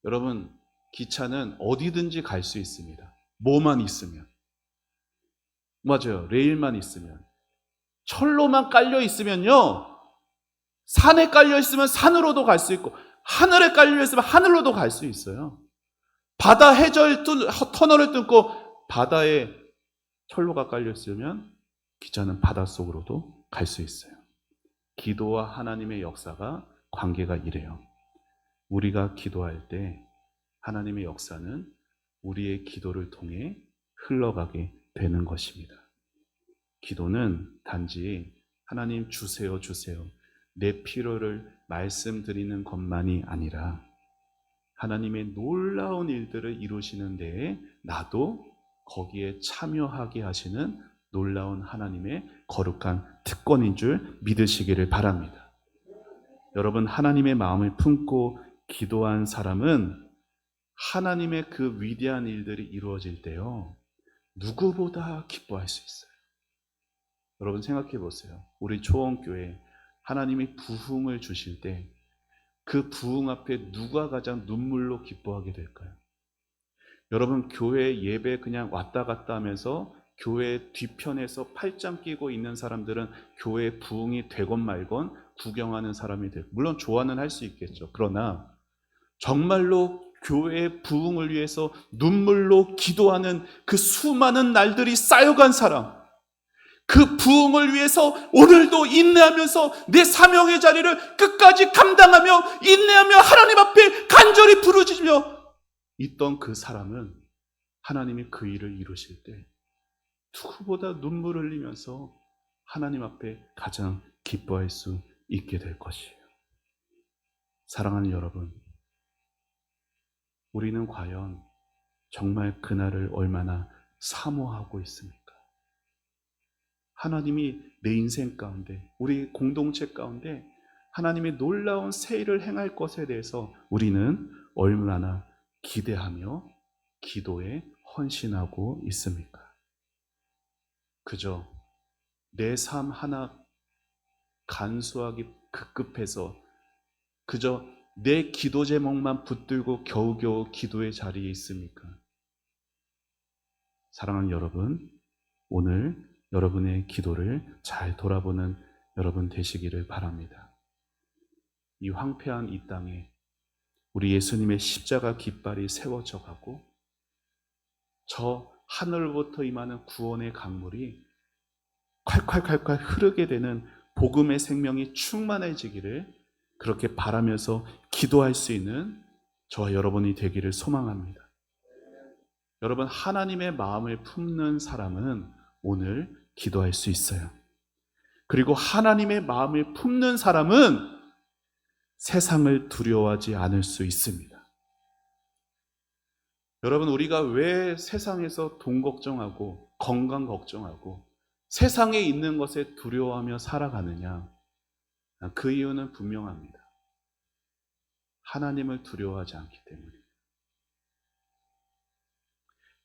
여러분, 기차는 어디든지 갈 수 있습니다. 뭐만 있으면. 맞아요. 레일만 있으면. 철로만 깔려 있으면요, 산에 깔려 있으면 산으로도 갈 수 있고 하늘에 깔려 있으면 하늘로도 갈 수 있어요. 바다 해저 터널을 뚫고 바다에 철로가 깔려 있으면 기차는 바닷속으로도 갈 수 있어요. 기도와 하나님의 역사가 관계가 이래요. 우리가 기도할 때 하나님의 역사는 우리의 기도를 통해 흘러가게 되는 것입니다. 기도는 단지 하나님 주세요, 주세요, 내 필요를 말씀드리는 것만이 아니라 하나님의 놀라운 일들을 이루시는 데에 나도 거기에 참여하게 하시는 놀라운 하나님의 거룩한 특권인 줄 믿으시기를 바랍니다. 여러분, 하나님의 마음을 품고 기도한 사람은 하나님의 그 위대한 일들이 이루어질 때요, 누구보다 기뻐할 수 있어요. 여러분 생각해 보세요. 우리 초원교회 하나님이 부흥을 주실 때 그 부흥 앞에 누가 가장 눈물로 기뻐하게 될까요? 여러분, 교회 예배 그냥 왔다 갔다 하면서 교회 뒤편에서 팔짱 끼고 있는 사람들은 교회 부흥이 되건 말건 구경하는 사람이 되고, 물론 좋아는 할 수 있겠죠. 그러나 정말로 교회의 부흥을 위해서 눈물로 기도하는 그 수많은 날들이 쌓여간 사람, 그 부흥을 위해서 오늘도 인내하면서 내 사명의 자리를 끝까지 감당하며 인내하며 하나님 앞에 간절히 부르짖으며 있던 그 사람은 하나님이 그 일을 이루실 때 누구보다 눈물을 흘리면서 하나님 앞에 가장 기뻐할 수 있게 될 것이에요. 사랑하는 여러분, 우리는 과연 정말 그날을 얼마나 사모하고 있습니까? 하나님이 내 인생 가운데, 우리 공동체 가운데 하나님의 놀라운 새 일을 행할 것에 대해서 우리는 얼마나 기대하며 기도에 헌신하고 있습니까? 그저 내 삶 하나 간수하기 급급해서 그저 내 기도 제목만 붙들고 겨우겨우 기도의 자리에 있습니까? 사랑하는 여러분, 오늘 여러분의 기도를 잘 돌아보는 여러분 되시기를 바랍니다. 이 황폐한 이 땅에 우리 예수님의 십자가 깃발이 세워져 가고 저 하늘로부터 임하는 구원의 강물이 콸콸콸콸 흐르게 되는 복음의 생명이 충만해지기를 그렇게 바라면서 기도할 수 있는 저와 여러분이 되기를 소망합니다. 여러분, 하나님의 마음을 품는 사람은 오늘 기도할 수 있어요. 그리고 하나님의 마음을 품는 사람은 세상을 두려워하지 않을 수 있습니다. 여러분, 우리가 왜 세상에서 돈 걱정하고 건강 걱정하고 세상에 있는 것에 두려워하며 살아가느냐? 그 이유는 분명합니다. 하나님을 두려워하지 않기 때문입니다.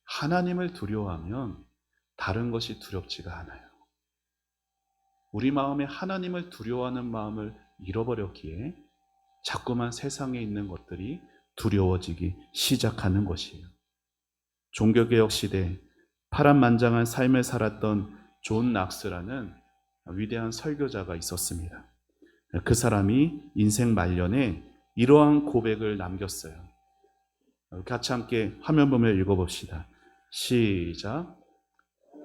하나님을 두려워하면 다른 것이 두렵지가 않아요. 우리 마음에 하나님을 두려워하는 마음을 잃어버렸기에 자꾸만 세상에 있는 것들이 두려워지기 시작하는 것이에요. 종교개혁 시대 파란만장한 삶을 살았던 존 낙스라는 위대한 설교자가 있었습니다. 그 사람이 인생 말년에 이러한 고백을 남겼어요. 같이 함께 화면 보며 읽어봅시다. 시작.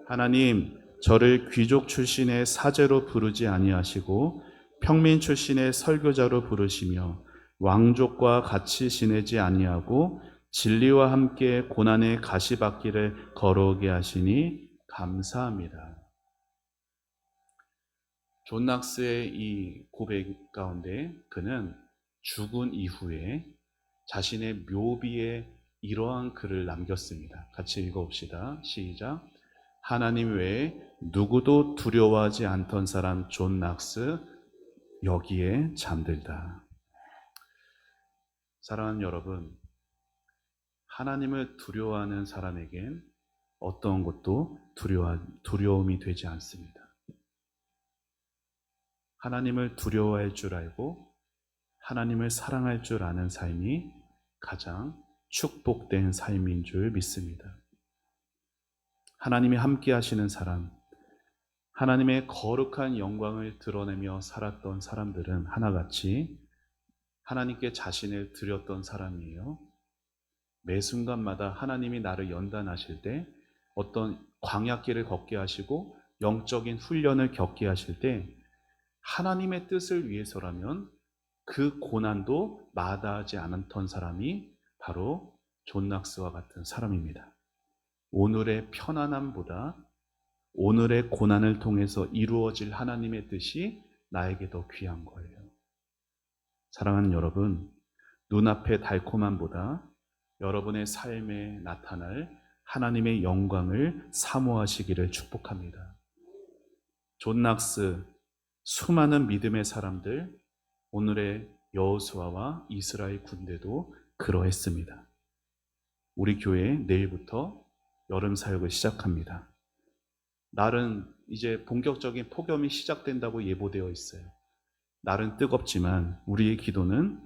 하나님, 저를 귀족 출신의 사제로 부르지 아니하시고 평민 출신의 설교자로 부르시며 왕족과 같이 지내지 아니하고 진리와 함께 고난의 가시밭길을 걸어오게 하시니 감사합니다. 존 낙스의 이 고백 가운데 그는 죽은 이후에 자신의 묘비에 이러한 글을 남겼습니다. 같이 읽어봅시다. 시작. 하나님 외에 누구도 두려워하지 않던 사람 존 낙스 여기에 잠들다. 사랑하는 여러분, 하나님을 두려워하는 사람에겐 어떤 것도 두려움이 되지 않습니다. 하나님을 두려워할 줄 알고 하나님을 사랑할 줄 아는 삶이 가장 축복된 삶인 줄 믿습니다. 하나님이 함께 하시는 사람, 하나님의 거룩한 영광을 드러내며 살았던 사람들은 하나같이 하나님께 자신을 드렸던 사람이에요. 매 순간마다 하나님이 나를 연단하실 때 어떤 광야길을 걷게 하시고 영적인 훈련을 겪게 하실 때 하나님의 뜻을 위해서라면 그 고난도 마다하지 않았던 사람이 바로 존 낙스와 같은 사람입니다. 오늘의 편안함보다 오늘의 고난을 통해서 이루어질 하나님의 뜻이 나에게 더 귀한 거예요. 사랑하는 여러분, 눈앞의 달콤함보다 여러분의 삶에 나타날 하나님의 영광을 사모하시기를 축복합니다. 존 낙스, 수많은 믿음의 사람들, 오늘의 여호수아와 이스라엘 군대도 그러했습니다. 우리 교회 내일부터 여름 사역을 시작합니다. 날은 이제 본격적인 폭염이 시작된다고 예보되어 있어요. 날은 뜨겁지만 우리의 기도는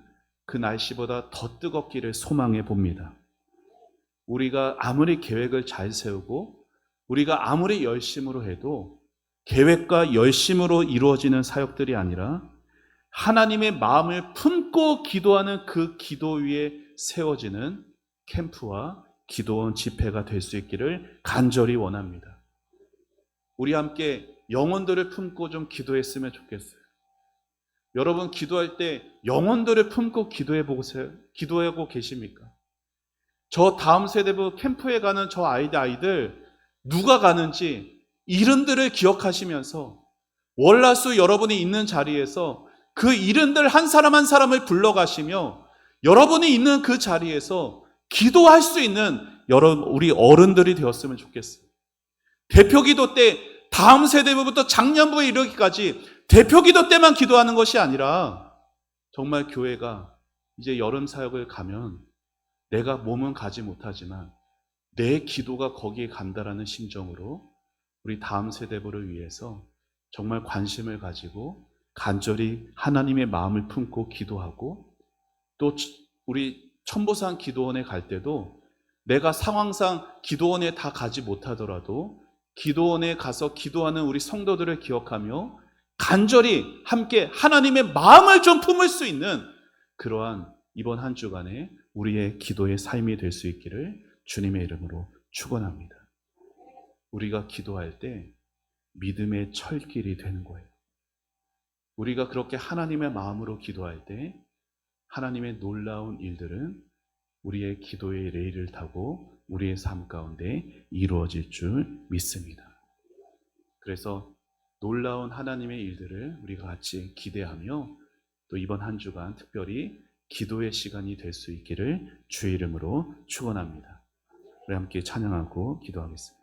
그 날씨보다 더 뜨겁기를 소망해 봅니다. 우리가 아무리 계획을 잘 세우고 우리가 아무리 열심으로 해도 계획과 열심으로 이루어지는 사역들이 아니라 하나님의 마음을 품고 기도하는 그 기도 위에 세워지는 캠프와 기도원 집회가 될 수 있기를 간절히 원합니다. 우리 함께 영혼들을 품고 좀 기도했으면 좋겠어요. 여러분 기도할 때 영혼들을 품고 기도해 보세요. 기도하고 계십니까? 저 다음 세대부 캠프에 가는 저 아이들 누가 가는지 이름들을 기억하시면서 월화수 여러분이 있는 자리에서 그 이름들 한 사람 한 사람을 불러가시며 여러분이 있는 그 자리에서 기도할 수 있는 우리 어른들이 되었으면 좋겠어요. 대표기도 때 다음 세대부부터 작년부에 이르기까지 대표기도 때만 기도하는 것이 아니라 정말 교회가 이제 여름 사역을 가면 내가 몸은 가지 못하지만 내 기도가 거기에 간다라는 심정으로 우리 다음 세대들을 위해서 정말 관심을 가지고 간절히 하나님의 마음을 품고 기도하고, 또 우리 천보산 기도원에 갈 때도 내가 상황상 기도원에 다 가지 못하더라도 기도원에 가서 기도하는 우리 성도들을 기억하며 간절히 함께 하나님의 마음을 좀 품을 수 있는 그러한 이번 한 주간에 우리의 기도의 삶이 될 수 있기를 주님의 이름으로 축원합니다. 우리가 기도할 때 믿음의 철길이 되는 거예요. 우리가 그렇게 하나님의 마음으로 기도할 때 하나님의 놀라운 일들은 우리의 기도의 레일을 타고 우리의 삶 가운데 이루어질 줄 믿습니다. 그래서 놀라운 하나님의 일들을 우리가 같이 기대하며 또 이번 한 주간 특별히 기도의 시간이 될 수 있기를 주의 이름으로 축원합니다. 우리 함께 찬양하고 기도하겠습니다.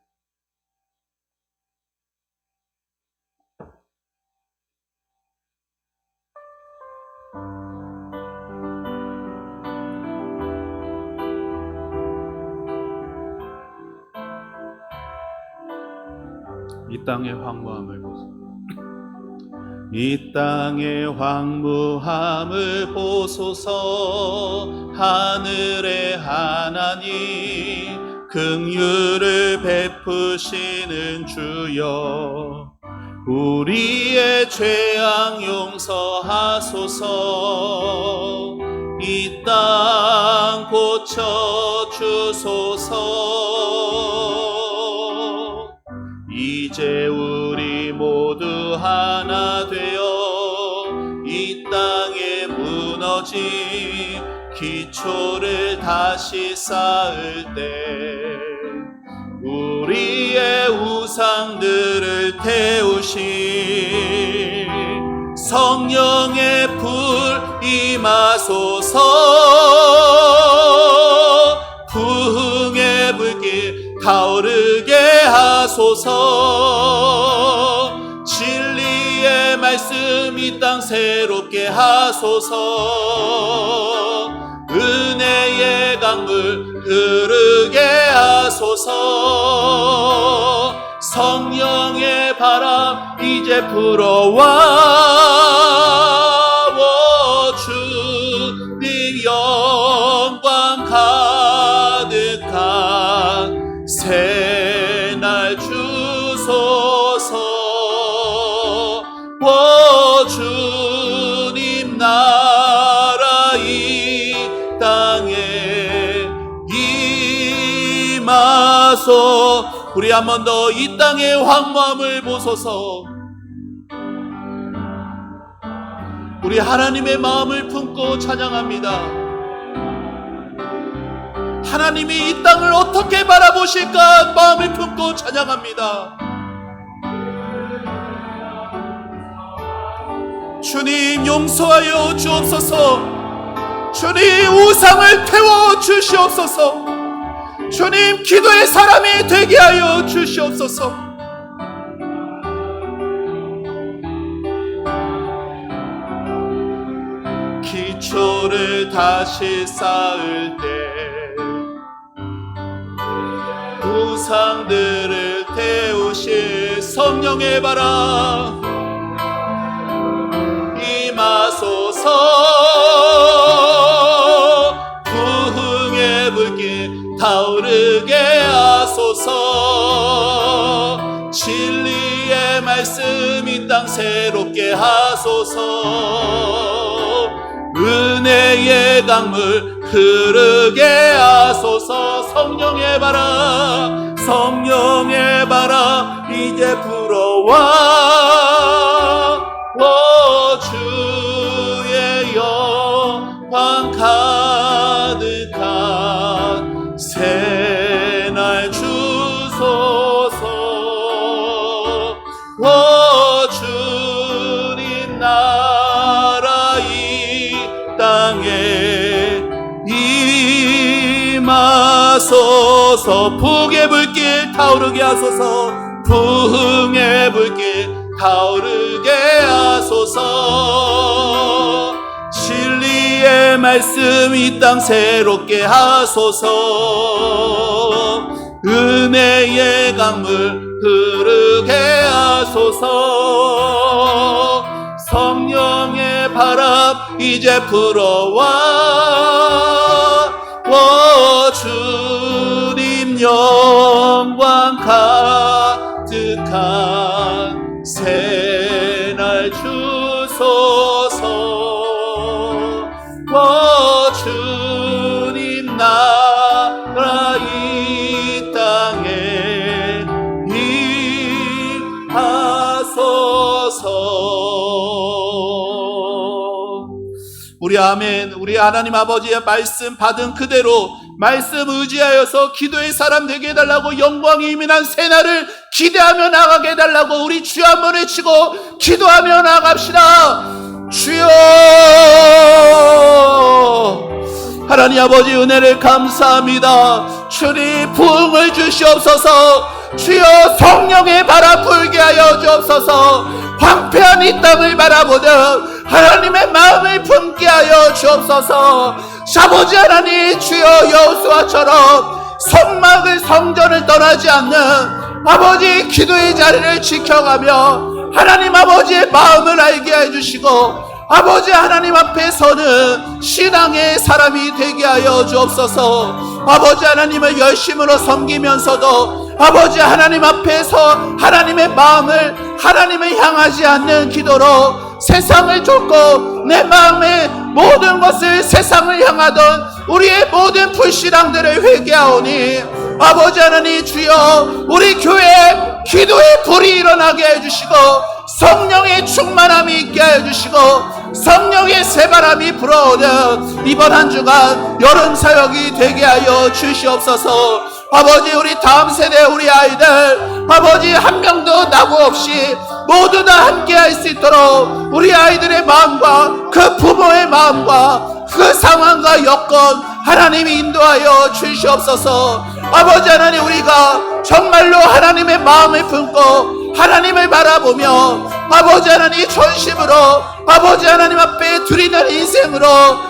이 땅의 황무함을 보소서. 이 땅의 황무함을 보소서. 하늘의 하나님 긍휼을 베푸시는 주여, 우리의 죄악 용서하소서. 이 땅 고쳐 주소서. 이제 우리 모두 하나 되어 이 땅에 무너진 기초를 다시 쌓을 때 우리의 우상들을 태우신 성령의 불 임하소서. 부흥의 불길 타오르게 하소서. 진리의 말씀 이 땅 새롭게 하소서. 은혜의 강물 흐르게 하소서. 성령의 바람 이제 불어와. 주님 영광 가득한 새날 주소서. 주님 나라 이 땅에 임하소. 우리 한 번 더 이 땅의 황무함을 보소서. 우리 하나님의 마음을 품고 찬양합니다. 하나님이 이 땅을 어떻게 바라보실까 마음을 품고 찬양합니다. 주님 용서하여 주옵소서. 주님 우상을 태워 주시옵소서. 주님 기도의 사람이 되게 하여 주시옵소서. 기초를 다시 쌓을 때 우상들을 태우실 성령의 바람 임하소서. 부흥의 불길 타오르게 하소서. 진리의 말씀 이 땅 새롭게 하소서. 은혜의 강물 흐르게 하소서. 성령의 바람 성령의 바람 이제 불어와. 주의 영광 가득한 새날 주소서. 주님 나라 이 땅에 임하소서. 부흥의 불길 타오르게 하소서. 부흥의 불길 타오르게 하소서. 진리의 말씀 이 땅 새롭게 하소서. 은혜의 강물 흐르게 하소서. 성령의 바람 이제 불어와 주님 영광 가득한 새날 주소서. 주님 나라 이 땅에 임하소서. 우리 아멘. 우리 하나님 아버지의 말씀 받은 그대로 말씀 의지하여서 기도의 사람 되게 해달라고, 영광이 임한 새날을 기대하며 나가게 해달라고 우리 주여 한번 외치고 기도하며 나갑시다. 주여, 하나님 아버지 은혜를 감사합니다. 주님 부흥을 주시옵소서. 주여 성령의 바람 불게 하여 주옵소서. 황폐한 이 땅을 바라보는 하나님의 마음을 품게 하여 주옵소서. 아버지 하나님, 주여 여호수아처럼 성막을 성전을 떠나지 않는 아버지 기도의 자리를 지켜가며 하나님 아버지의 마음을 알게 해주시고 아버지 하나님 앞에 서는 신앙의 사람이 되게 하여 주옵소서. 아버지 하나님을 열심으로 섬기면서도 아버지 하나님 앞에서 하나님의 마음을 하나님을 향하지 않는 기도로 세상을 쫓고 내 마음의 모든 것을 세상을 향하던 우리의 모든 불신앙들을 회개하오니 아버지 하나님, 주여 우리 교회에 기도의 불이 일어나게 해주시고 성령의 충만함이 있게 해주시고 성령의 새바람이 불어오는 이번 한 주간 여름 사역이 되게 하여 주시옵소서. 아버지 우리 다음 세대 우리 아이들 아버지 한 명도 낙오 없이 모두 다 함께 할 수 있도록 우리 아이들의 마음과 그 부모의 마음과 그 상황과 여건 하나님이 인도하여 주시옵소서. 아버지 하나님, 우리가 정말로 하나님의 마음을 품고 하나님을 바라보며 아버지 하나님 전심으로 아버지 하나님 앞에 드리는 인생으로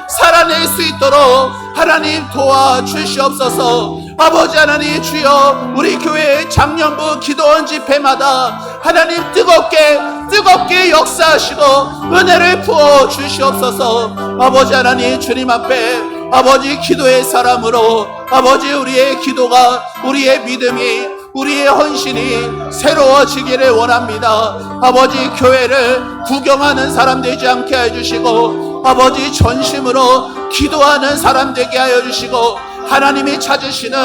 살아낼 수 있도록 하나님 도와주시옵소서. 아버지 하나님, 주여 우리 교회 작년부 기도원 집회마다 하나님 뜨겁게 역사하시고 은혜를 부어 주시옵소서. 아버지 하나님, 주님 앞에 아버지 기도의 사람으로 아버지 우리의 기도가 우리의 믿음이 우리의 헌신이 새로워지기를 원합니다. 아버지 교회를 구경하는 사람 되지 않게 해주시고 아버지 전심으로 기도하는 사람 되게 하여 주시고 하나님이 찾으시는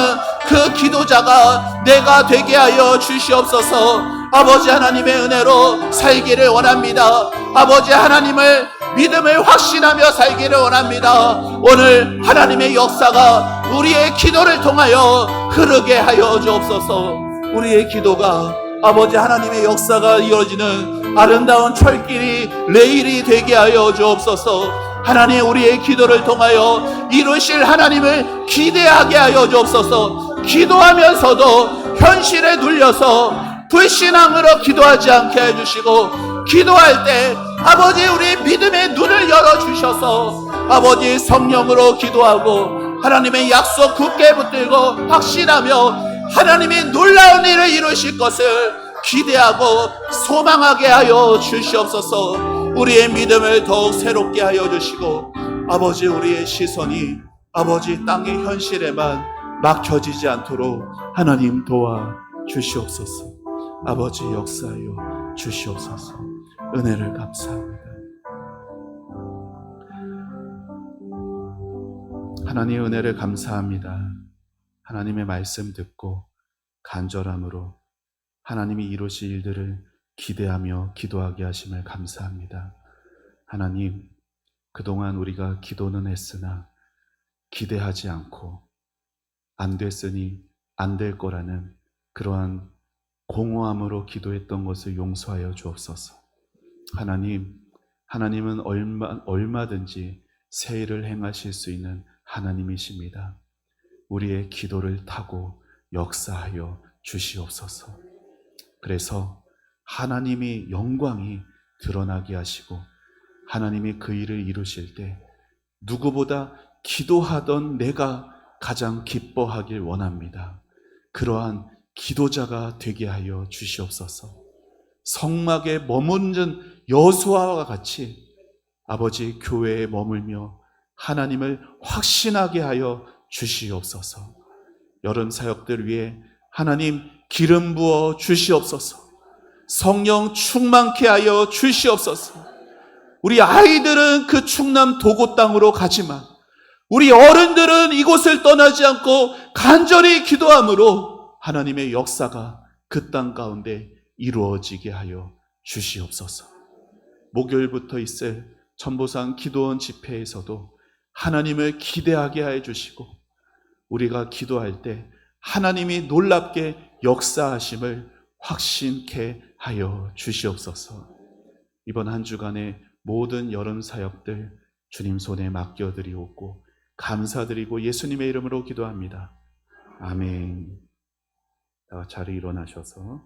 그 기도자가 내가 되게 하여 주시옵소서. 아버지 하나님의 은혜로 살기를 원합니다. 아버지 하나님을 믿음을 확신하며 살기를 원합니다. 오늘 하나님의 역사가 우리의 기도를 통하여 흐르게 하여 주옵소서. 우리의 기도가 아버지 하나님의 역사가 이루어지는 아름다운 철길이 레일이 되게 하여 주옵소서. 하나님, 우리의 기도를 통하여 이루실 하나님을 기대하게 하여 주옵소서. 기도하면서도 현실에 눌려서 불신앙으로 기도하지 않게 해주시고 기도할 때 아버지 우리 믿음의 눈을 열어주셔서 아버지 성령으로 기도하고 하나님의 약속 굳게 붙들고 확신하며 하나님이 놀라운 일을 이루실 것을 기대하고 소망하게 하여 주시옵소서. 우리의 믿음을 더욱 새롭게 하여 주시고 아버지 우리의 시선이 아버지 땅의 현실에만 막혀지지 않도록 하나님 도와 주시옵소서. 아버지 역사하여 주시옵소서. 은혜를 감사합니다. 하나님의 은혜를 감사합니다. 하나님의 말씀 듣고 간절함으로 하나님이 이루실 일들을 기대하며 기도하게 하심을 감사합니다. 하나님, 그동안 우리가 기도는 했으나 기대하지 않고 안 됐으니 안 될 거라는 그러한 공허함으로 기도했던 것을 용서하여 주옵소서. 하나님은 얼마든지 새 일을 행하실 수 있는 하나님이십니다. 우리의 기도를 타고 역사하여 주시옵소서. 그래서 하나님의 영광이 드러나게 하시고 하나님이 그 일을 이루실 때 누구보다 기도하던 내가 가장 기뻐하길 원합니다. 그러한 기도자가 되게 하여 주시옵소서. 성막에 머무는 여호수아와 같이 아버지 교회에 머물며 하나님을 확신하게 하여 주시옵소서. 여름 사역들 위해 하나님 기름 부어 주시옵소서. 성령 충만케 하여 주시옵소서. 우리 아이들은 그 충남 도고 땅으로 가지만 우리 어른들은 이곳을 떠나지 않고 간절히 기도함으로 하나님의 역사가 그 땅 가운데 이루어지게 하여 주시옵소서. 목요일부터 있을 천보상 기도원 집회에서도 하나님을 기대하게 해 주시고 우리가 기도할 때 하나님이 놀랍게 역사하심을 확신케 하여 주시옵소서. 이번 한 주간의 모든 여름 사역들 주님 손에 맡겨드리옵고 감사드리고 예수님의 이름으로 기도합니다. 아멘. 자리 일어나셔서